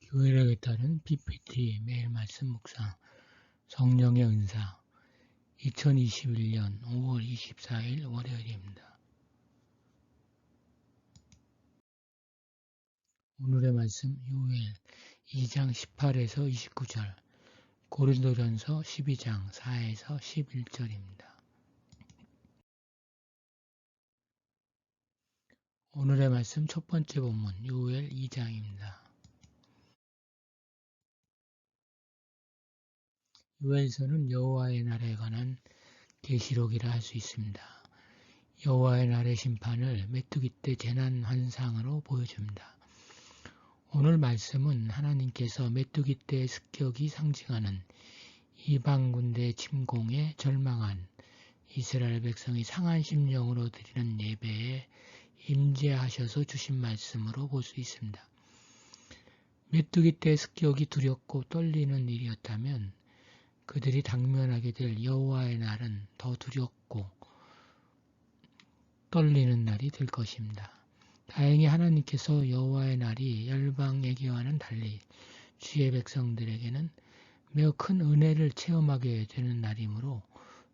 교회력에 따른 PPT 매일 말씀 묵상 성령의 은사 2021년 5월 24일 월요일입니다. 오늘의 말씀 요엘 2장 18에서 29절 고린도전서 12장 4에서 11절입니다. 오늘의 말씀 첫 번째 본문 요엘 2장입니다. 요엘서는 여호와의 날에 관한 계시록이라 할 수 있습니다. 여호와의 날의 심판을 메뚜기 떼 재난 환상으로 보여줍니다. 오늘 말씀은 하나님께서 메뚜기 떼의 습격이 상징하는 이방 군대 침공에 절망한 이스라엘 백성이 상한 심령으로 드리는 예배에 임재하셔서 주신 말씀으로 볼 수 있습니다. 메뚜기 떼의 습격이 두렵고 떨리는 일이었다면 그들이 당면하게 될 여호와의 날은 더 두렵고 떨리는 날이 될 것입니다. 다행히 하나님께서 여호와의 날이 열방에게와는 달리 주의 백성들에게는 매우 큰 은혜를 체험하게 되는 날이므로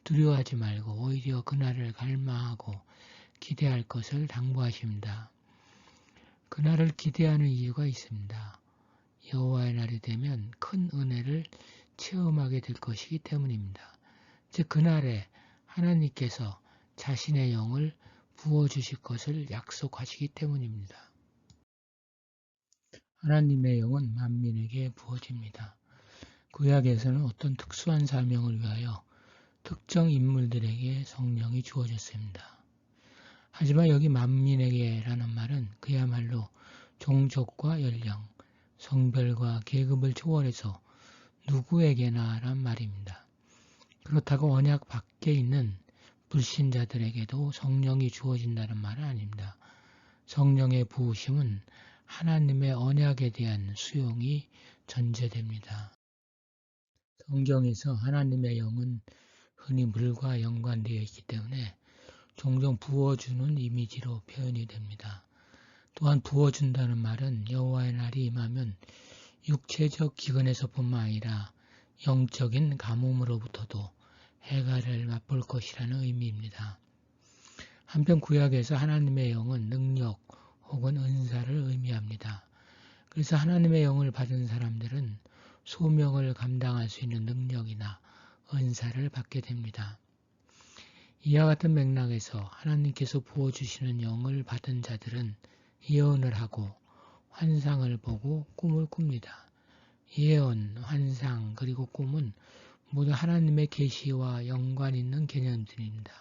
두려워하지 말고 오히려 그날을 갈망하고 기대할 것을 당부하십니다. 그날을 기대하는 이유가 있습니다. 여호와의 날이 되면 큰 은혜를 체험하게 될 것이기 때문입니다. 즉 그날에 하나님께서 자신의 영을 부어주실 것을 약속하시기 때문입니다. 하나님의 영은 만민에게 부어집니다. 구약에서는 어떤 특수한 사명을 위하여 특정 인물들에게 성령이 주어졌습니다. 하지만 여기 만민에게라는 말은 그야말로 종족과 연령, 성별과 계급을 초월해서 누구에게나 란 말입니다. 그렇다고 언약 밖에 있는 불신자들에게도 성령이 주어진다는 말은 아닙니다. 성령의 부으심은 하나님의 언약에 대한 수용이 전제됩니다. 성경에서 하나님의 영은 흔히 물과 연관되어 있기 때문에 종종 부어주는 이미지로 표현이 됩니다. 또한 부어준다는 말은 여호와의 날이 임하면 육체적 기근에서뿐만 아니라 영적인 가뭄으로부터도 해갈을 맛볼 것이라는 의미입니다. 한편 구약에서 하나님의 영은 능력 혹은 은사를 의미합니다. 그래서 하나님의 영을 받은 사람들은 소명을 감당할 수 있는 능력이나 은사를 받게 됩니다. 이와 같은 맥락에서 하나님께서 부어주시는 영을 받은 자들은 예언을 하고 환상을 보고 꿈을 꿉니다. 예언, 환상, 그리고 꿈은 모두 하나님의 계시와 연관 있는 개념들입니다.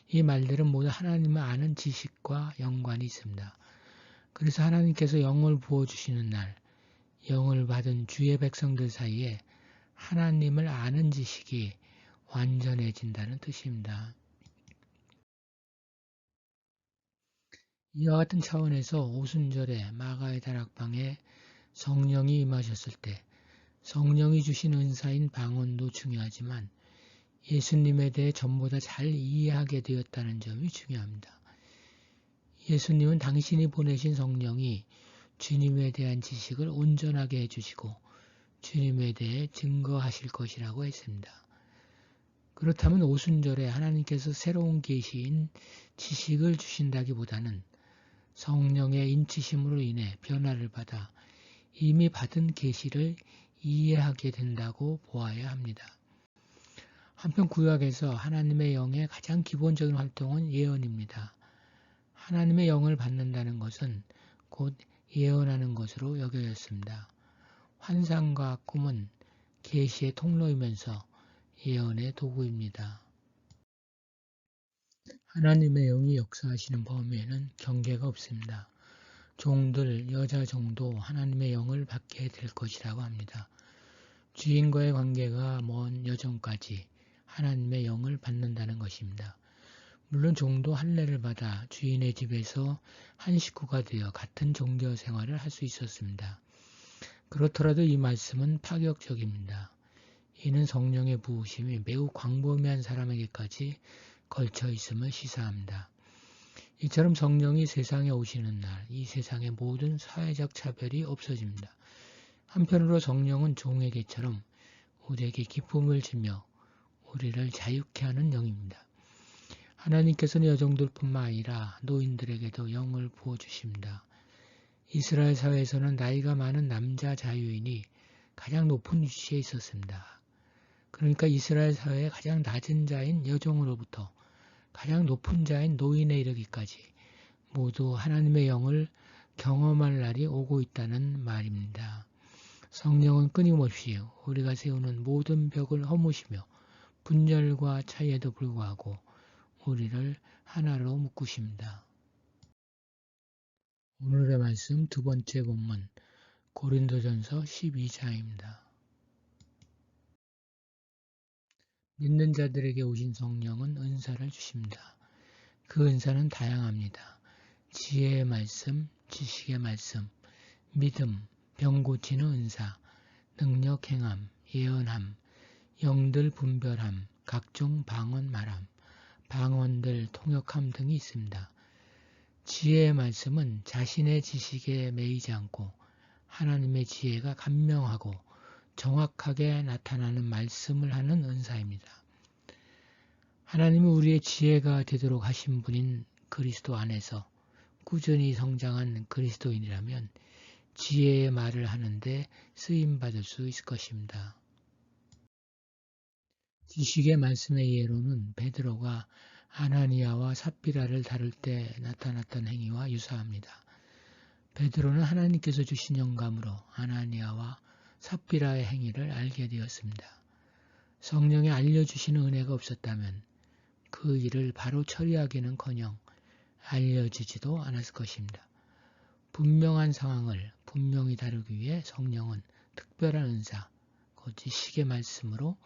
이 말들은 모두 하나님을 아는 지식과 연관이 있습니다. 그래서 하나님께서 영을 부어주시는 날, 영을 받은 주의 백성들 사이에 하나님을 아는 지식이 완전해진다는 뜻입니다. 이와 같은 차원에서 오순절에 마가의 다락방에 성령이 임하셨을 때 성령이 주신 은사인 방언도 중요하지만 예수님에 대해 전보다 잘 이해하게 되었다는 점이 중요합니다. 예수님은 당신이 보내신 성령이 주님에 대한 지식을 온전하게 해주시고 주님에 대해 증거하실 것이라고 했습니다. 그렇다면 오순절에 하나님께서 새로운 계시인 지식을 주신다기보다는 성령의 인치심으로 인해 변화를 받아 이미 받은 계시를 이해하게 된다고 보아야 합니다. 한편 구약에서 하나님의 영의 가장 기본적인 활동은 예언입니다. 하나님의 영을 받는다는 것은 곧 예언하는 것으로 여겨졌습니다. 환상과 꿈은 계시의 통로이면서 예언의 도구입니다. 하나님의 영이 역사하시는 범위에는 경계가 없습니다. 종들, 여자 종도 하나님의 영을 받게 될 것이라고 합니다. 주인과의 관계가 먼 여정까지 하나님의 영을 받는다는 것입니다. 물론 종도 할례를 받아 주인의 집에서 한 식구가 되어 같은 종교 생활을 할 수 있었습니다. 그렇더라도 이 말씀은 파격적입니다. 이는 성령의 부으심이 매우 광범위한 사람에게까지 걸쳐 있음을 시사합니다. 이처럼 성령이 세상에 오시는 날, 이 세상의 모든 사회적 차별이 없어집니다. 한편으로 성령은 종의 개처럼 우리에게 기쁨을 주며 우리를 자유케 하는 영입니다. 하나님께서는 여종들뿐만 아니라 노인들에게도 영을 부어주십니다. 이스라엘 사회에서는 나이가 많은 남자 자유인이 가장 높은 위치에 있었습니다. 그러니까 이스라엘 사회의 가장 낮은 자인 여종으로부터 가장 높은 자인 노인에 이르기까지 모두 하나님의 영을 경험할 날이 오고 있다는 말입니다. 성령은 끊임없이 우리가 세우는 모든 벽을 허무시며 분열과 차이에도 불구하고 우리를 하나로 묶으십니다. 오늘의 말씀 두 번째 본문 고린도전서 12장입니다. 믿는 자들에게 오신 성령은 은사를 주십니다. 그 은사는 다양합니다. 지혜의 말씀, 지식의 말씀, 믿음, 병 고치는 은사, 능력 행함, 예언함, 영들 분별함, 각종 방언 말함, 방언들 통역함 등이 있습니다. 지혜의 말씀은 자신의 지식에 매이지 않고 하나님의 지혜가 간명하고 정확하게 나타나는 말씀을 하는 은사입니다. 하나님이 우리의 지혜가 되도록 하신 분인 그리스도 안에서 꾸준히 성장한 그리스도인이라면 지혜의 말을 하는데 쓰임받을 수 있을 것입니다. 지식의 말씀의 예로는 베드로가 아나니아와 삽비라를 다룰 때 나타났던 행위와 유사합니다. 베드로는 하나님께서 주신 영감으로 아나니아와 삽비라의 행위를 알게 되었습니다. 성령이 알려주시는 은혜가 없었다면 그 일을 바로 처리하기는커녕 알려지지도 않았을 것입니다. 분명한 상황을 분명히 다루기 위해 성령은 특별한 은사, 그 지식의 말씀으로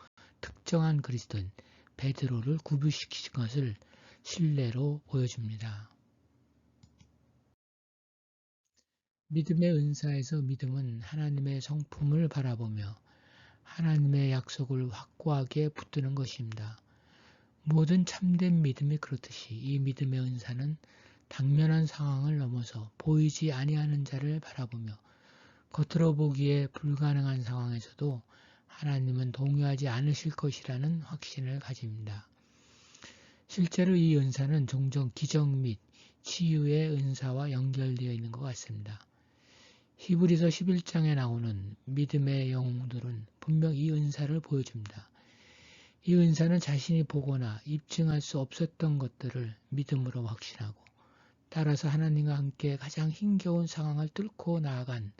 특정한 그리스도인 베드로를 구별시키신 것을 신뢰로 보여줍니다. 믿음의 은사에서 믿음은 하나님의 성품을 바라보며 하나님의 약속을 확고하게 붙드는 것입니다. 모든 참된 믿음이 그렇듯이 이 믿음의 은사는 당면한 상황을 넘어서 보이지 아니하는 자를 바라보며 겉으로 보기에 불가능한 상황에서도 하나님은 동요하지 않으실 것이라는 확신을 가집니다. 실제로 이 은사는 종종 기적 및 치유의 은사와 연결되어 있는 것 같습니다. 히브리서 11장에 나오는 믿음의 영웅들은 분명 이 은사를 보여줍니다. 이 은사는 자신이 보거나 입증할 수 없었던 것들을 믿음으로 확신하고 따라서 하나님과 함께 가장 힘겨운 상황을 뚫고 나아간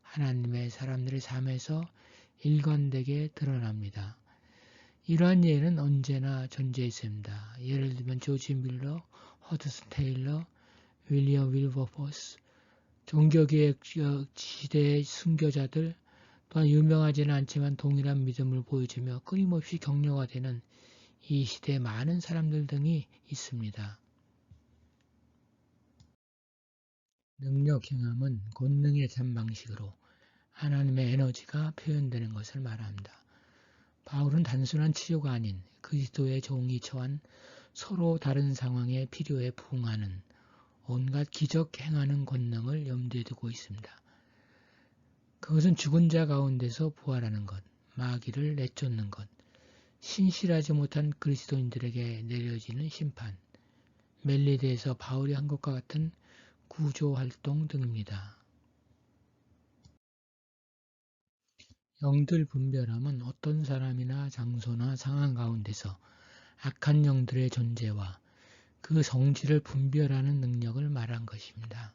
하나님의 사람들의 삶에서 일관되게 드러납니다. 이러한 예는 언제나 존재했습니다. 예를 들면 조지 밀러, 허드슨 테일러, 윌리엄 윌버포스, 종교개혁 시대의 순교자들 또한 유명하지는 않지만 동일한 믿음을 보여주며 끊임없이 격려가 되는 이 시대의 많은 사람들 등이 있습니다. 능력 행함은 권능의 잠방식으로 하나님의 에너지가 표현되는 것을 말합니다. 바울은 단순한 치료가 아닌 그리스도의 종이 처한 서로 다른 상황의 필요에 부응하는 온갖 기적 행하는 권능을 염두에 두고 있습니다. 그것은 죽은 자 가운데서 부활하는 것, 마귀를 내쫓는 것, 신실하지 못한 그리스도인들에게 내려지는 심판, 멜리데에서 바울이 한 것과 같은 구조활동 등입니다. 영들 분별함은 어떤 사람이나 장소나 상황 가운데서 악한 영들의 존재와 그 성질을 분별하는 능력을 말한 것입니다.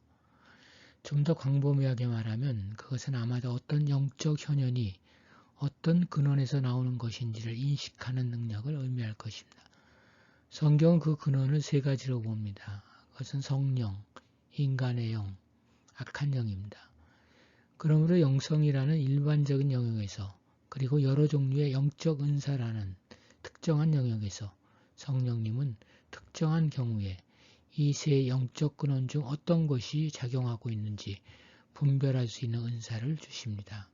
좀 더 광범위하게 말하면 그것은 아마도 어떤 영적 현현이 어떤 근원에서 나오는 것인지를 인식하는 능력을 의미할 것입니다. 성경은 그 근원을 세 가지로 봅니다. 그것은 성령, 인간의 영, 악한 영입니다. 그러므로 영성이라는 일반적인 영역에서 그리고 여러 종류의 영적 은사라는 특정한 영역에서 성령님은 특정한 경우에 이 세 영적 근원 중 어떤 것이 작용하고 있는지 분별할 수 있는 은사를 주십니다.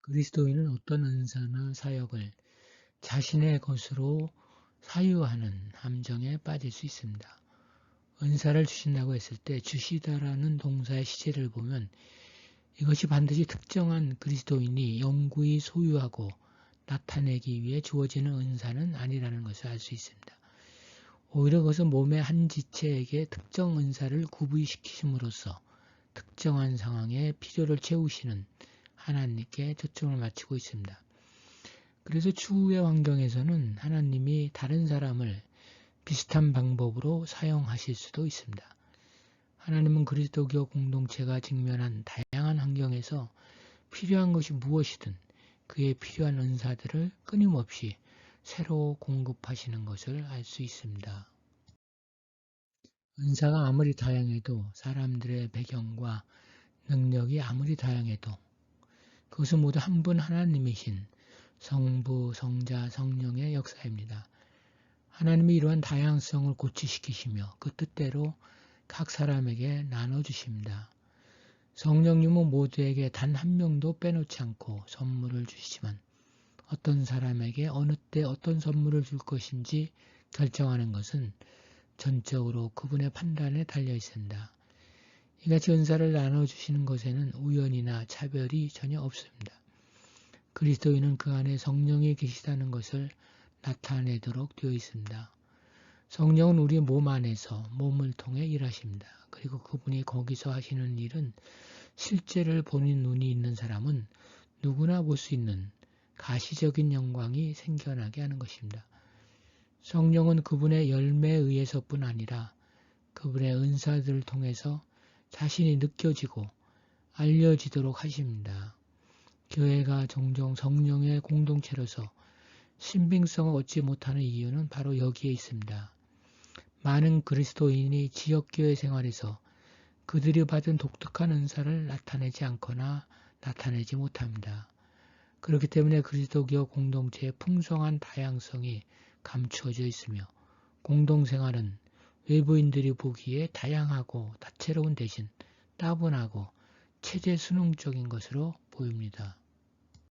그리스도인은 어떤 은사나 사역을 자신의 것으로 사유하는 함정에 빠질 수 있습니다. 은사를 주신다고 했을 때 주시다라는 동사의 시제를 보면 이것이 반드시 특정한 그리스도인이 영구히 소유하고 나타내기 위해 주어지는 은사는 아니라는 것을 알 수 있습니다. 오히려 그것은 몸의 한 지체에게 특정 은사를 구비시키심으로써 특정한 상황에 필요를 채우시는 하나님께 초점을 맞추고 있습니다. 그래서 추후의 환경에서는 하나님이 다른 사람을 비슷한 방법으로 사용하실 수도 있습니다. 하나님은 그리스도교 공동체가 직면한 다양한 환경에서 필요한 것이 무엇이든 그에 필요한 은사들을 끊임없이 새로 공급하시는 것을 알 수 있습니다. 은사가 아무리 다양해도 사람들의 배경과 능력이 아무리 다양해도 그것은 모두 한 분 하나님이신 성부, 성자, 성령의 역사입니다. 하나님이 이러한 다양성을 고취시키시며 그 뜻대로 각 사람에게 나눠주십니다. 성령님은 모두에게 단 한 명도 빼놓지 않고 선물을 주시지만 어떤 사람에게 어느 때 어떤 선물을 줄 것인지 결정하는 것은 전적으로 그분의 판단에 달려 있습니다. 이같이 은사를 나눠주시는 것에는 우연이나 차별이 전혀 없습니다. 그리스도인은 그 안에 성령이 계시다는 것을 나타내도록 되어 있습니다. 성령은 우리 몸 안에서 몸을 통해 일하십니다. 그리고 그분이 거기서 하시는 일은 실제를 보는 눈이 있는 사람은 누구나 볼 수 있는 가시적인 영광이 생겨나게 하는 것입니다. 성령은 그분의 열매에 의해서뿐 아니라 그분의 은사들을 통해서 자신이 느껴지고 알려지도록 하십니다. 교회가 종종 성령의 공동체로서 신빙성을 얻지 못하는 이유는 바로 여기에 있습니다. 많은 그리스도인이 지역교회 생활에서 그들이 받은 독특한 은사를 나타내지 않거나 나타내지 못합니다. 그렇기 때문에 그리스도교 공동체의 풍성한 다양성이 감추어져 있으며 공동생활은 외부인들이 보기에 다양하고 다채로운 대신 따분하고 체제 수능적인 것으로 보입니다.